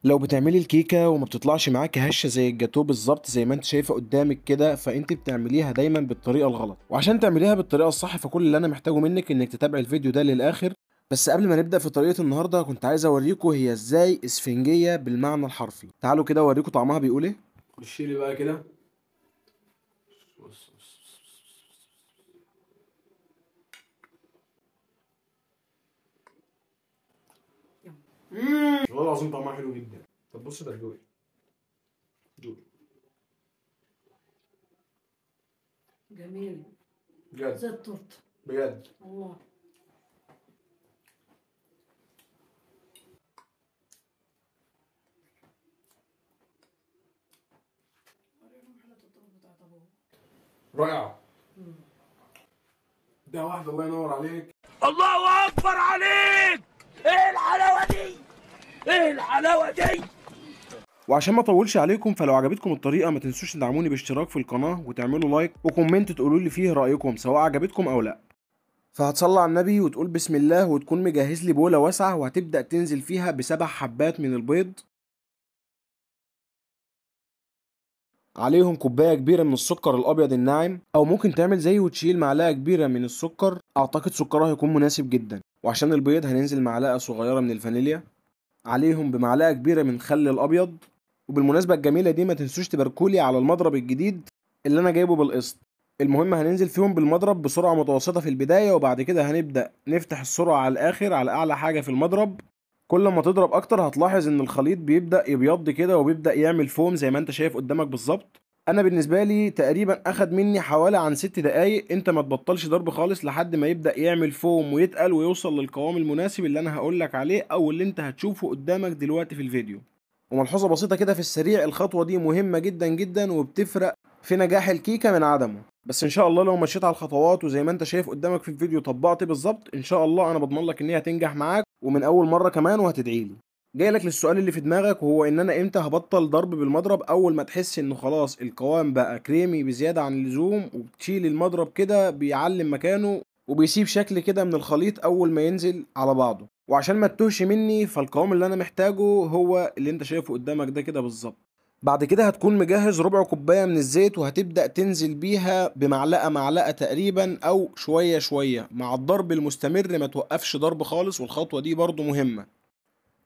لو بتعملي الكيكة وما بتطلعش معاكي هشة زي الجاتوه بالظبط زي ما انت شايفة قدامك كده، فانت بتعمليها دايما بالطريقة الغلط. وعشان تعمليها بالطريقة الصح فكل اللي انا محتاجه منك انك تتابعي الفيديو ده للاخر. بس قبل ما نبدأ في طريقة النهاردة كنت عايز اوريكم هي ازاي اسفنجية بالمعنى الحرفي. تعالوا كده اوريكم طعمها بيقول ايه. خشي لي بقى كده. والله العظيم طعمها حلو جدا. طب بص ده دوقي. دوقي. جميل. بجد زي التورته. بجد. الله. رائعة. ده واحد الله ينور عليك. الله اكبر عليك. ايه الحلاوه دي؟ ايه الحلاوه دي؟ وعشان ما اطولش عليكم، فلو عجبتكم الطريقه ما تنسوش تدعموني باشتراك في القناه وتعملوا لايك وكومنت تقولوا لي فيه رايكم سواء عجبتكم او لا. فهتصلي على النبي وتقول بسم الله وتكون مجهز لي بوله واسعه وهتبدا تنزل فيها ب7 حبات من البيض، عليهم كوبايه كبيره من السكر الابيض الناعم، او ممكن تعمل زي وتشيل معلقه كبيره من السكر، اعتقد سكرها هيكون مناسب جدا. وعشان البيض هننزل معلقه صغيره من الفانيليا، عليهم بمعلقه كبيره من خل الابيض. وبالمناسبه الجميله دي ما تنسوش تباركولي على المضرب الجديد اللي انا جايبه بالقسط. المهم هننزل فيهم بالمضرب بسرعه متوسطه في البدايه، وبعد كده هنبدا نفتح السرعه على الاخر على اعلى حاجه في المضرب. كل ما تضرب اكتر هتلاحظ ان الخليط بيبدا يبيض كده وبيبدا يعمل فوم زي ما انت شايف قدامك بالظبط. انا بالنسبه لي تقريبا اخد مني حوالي عن 6 دقايق. انت ما تبطلش ضرب خالص لحد ما يبدا يعمل فوم ويتقل ويوصل للقوام المناسب اللي انا هقولك عليه او اللي انت هتشوفه قدامك دلوقتي في الفيديو. وملحوظه بسيطه كده في السريع، الخطوه دي مهمه جدا جدا وبتفرق في نجاح الكيكه من عدمه. بس ان شاء الله لو مشيت على الخطوات وزي ما انت شايف قدامك في الفيديو طبقت بالظبط، ان شاء الله انا بضمن لك ان هي هتنجح معاك ومن اول مره كمان وهتدعيلي. جاي لك للسؤال اللي في دماغك، وهو ان انا امتى هبطل ضرب بالمضرب؟ اول ما تحس انه خلاص القوام بقى كريمي بزياده عن اللزوم وبتشيل المضرب كده بيعلم مكانه وبيسيب شكل كده من الخليط اول ما ينزل على بعضه. وعشان ما تتوهش مني، فالقوام اللي انا محتاجه هو اللي انت شايفه قدامك ده كده بالظبط. بعد كده هتكون مجهز ربع كوبايه من الزيت وهتبدا تنزل بيها بمعلقه معلقه تقريبا او شويه شويه مع الضرب المستمر، ما توقفش ضرب خالص، والخطوه دي برضو مهمه.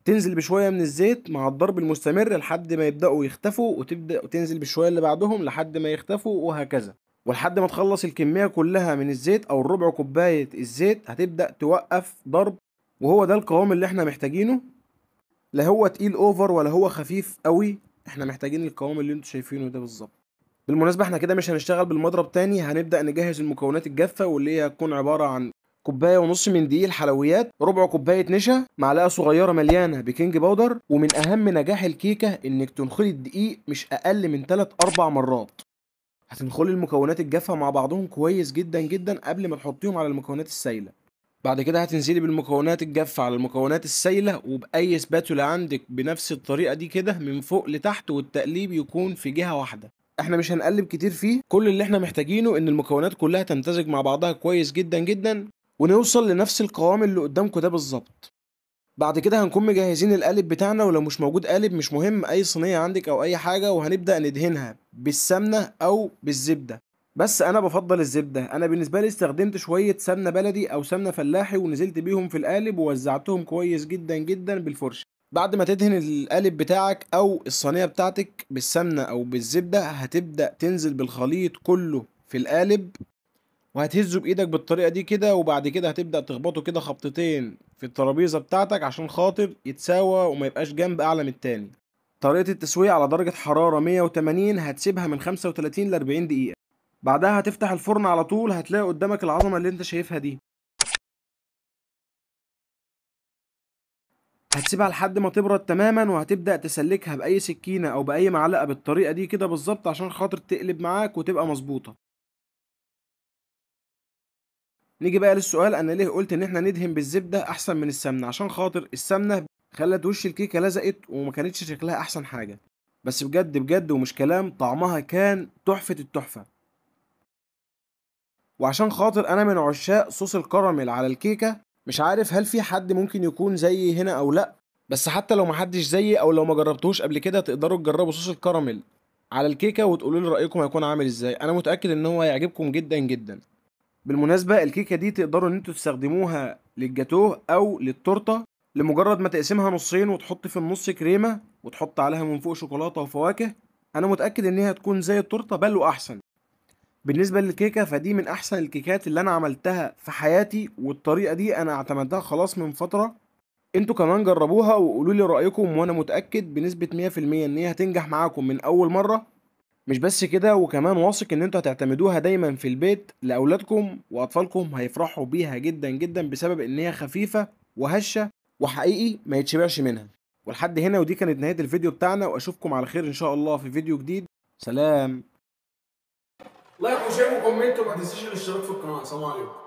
تنزل بشويه من الزيت مع الضرب المستمر لحد ما يبداوا يختفوا، وتبدا تنزل بشويه اللي بعدهم لحد ما يختفوا، وهكذا. ولحد ما تخلص الكميه كلها من الزيت او الربع كوبايه الزيت هتبدا توقف ضرب. وهو ده القوام اللي احنا محتاجينه، لا هو تقيل اوفر ولا هو خفيف قوي. احنا محتاجين القوام اللي انتوا شايفينه ده بالظبط. بالمناسبة احنا كده مش هنشتغل بالمضرب تاني، هنبدأ نجهز المكونات الجافة واللي هي هتكون عبارة عن كوباية ونص من دقيق الحلويات، ربع كوباية نشا، معلقة صغيرة مليانة بيكنج باودر. ومن أهم نجاح الكيكة إنك تنخلي الدقيق مش أقل من 3 4 مرات. هتنخلي المكونات الجافة مع بعضهم كويس جدا جدا قبل ما تحطيهم على المكونات السائلة. بعد كده هتنزلي بالمكونات الجافة على المكونات السايلة وبأي سباتولا عندك بنفس الطريقة دي كده من فوق لتحت، والتقليب يكون في جهة واحدة. احنا مش هنقلب كتير فيه، كل اللي احنا محتاجينه ان المكونات كلها تمتزج مع بعضها كويس جدا جدا ونوصل لنفس القوام اللي قدامكم ده بالظبط. بعد كده هنكون مجهزين القالب بتاعنا، ولو مش موجود قالب مش مهم، اي صينية عندك او اي حاجة، وهنبدأ ندهنها بالسمنة او بالزبدة. بس انا بفضل الزبدة. انا بالنسبة لي استخدمت شوية سمنة بلدي او سمنة فلاحي ونزلت بيهم في القالب ووزعتهم كويس جدا جدا بالفرشة. بعد ما تدهن القالب بتاعك او الصينية بتاعتك بالسمنة او بالزبدة هتبدأ تنزل بالخليط كله في القالب وهتهزه بايدك بالطريقه دي كده، وبعد كده هتبدا تخبطه كده خبطتين في الترابيزه بتاعتك عشان خاطر يتساوى وما يبقاش جنب اعلى من التاني. طريقه التسويه على درجه حراره 180 هتسيبها من 35 ل 40 دقيقه. بعدها هتفتح الفرن على طول، هتلاقي قدامك العظمه اللي انت شايفها دي. هتسيبها لحد ما تبرد تماما وهتبدا تسلكها باي سكينه او باي معلقه بالطريقه دي كده بالظبط عشان خاطر تقلب معاك وتبقى مظبوطه. نيجي بقى للسؤال، انا ليه قلت ان احنا ندهن بالزبده احسن من السمنه؟ عشان خاطر السمنه خلت وش الكيكه لزقت وما كانتش شكلها احسن حاجه. بس بجد بجد ومش كلام، طعمها كان تحفه التحفه. وعشان خاطر انا من عشاق صوص الكراميل على الكيكه، مش عارف هل في حد ممكن يكون زيي هنا او لا، بس حتى لو محدش زيي او لو ما جربتوش قبل كده تقدروا تجربوا صوص الكراميل على الكيكه وتقولوا لي رايكم هيكون عامل ازاي. انا متاكد ان هو هيعجبكم جدا جدا. بالمناسبه الكيكه دي تقدروا ان انتوا تستخدموها للجاتوه او للتورته، لمجرد ما تقسمها نصين وتحط في النص كريمه وتحط عليها من فوق شوكولاته وفواكه. انا متاكد ان هي هتكون زي التورته بل واحسن. بالنسبه للكيكه فدي من احسن الكيكات اللي انا عملتها في حياتي، والطريقه دي انا اعتمدتها خلاص من فتره. انتوا كمان جربوها وقولوا لي رأيكم، وانا متأكد بنسبة 100% ان هي هتنجح معاكم من اول مرة. مش بس كده، وكمان واثق ان انتوا هتعتمدوها دايما في البيت لاولادكم واطفالكم، هيفرحوا بيها جدا جدا بسبب ان هي خفيفة وهشة وحقيقي ما يتشبعش منها. ولحد هنا ودي كانت نهاية الفيديو بتاعنا، واشوفكم على خير ان شاء الله في فيديو جديد. سلام. لايك وشير وكومنت وما تنسيش الاشتراك في القناة. سلام عليكم.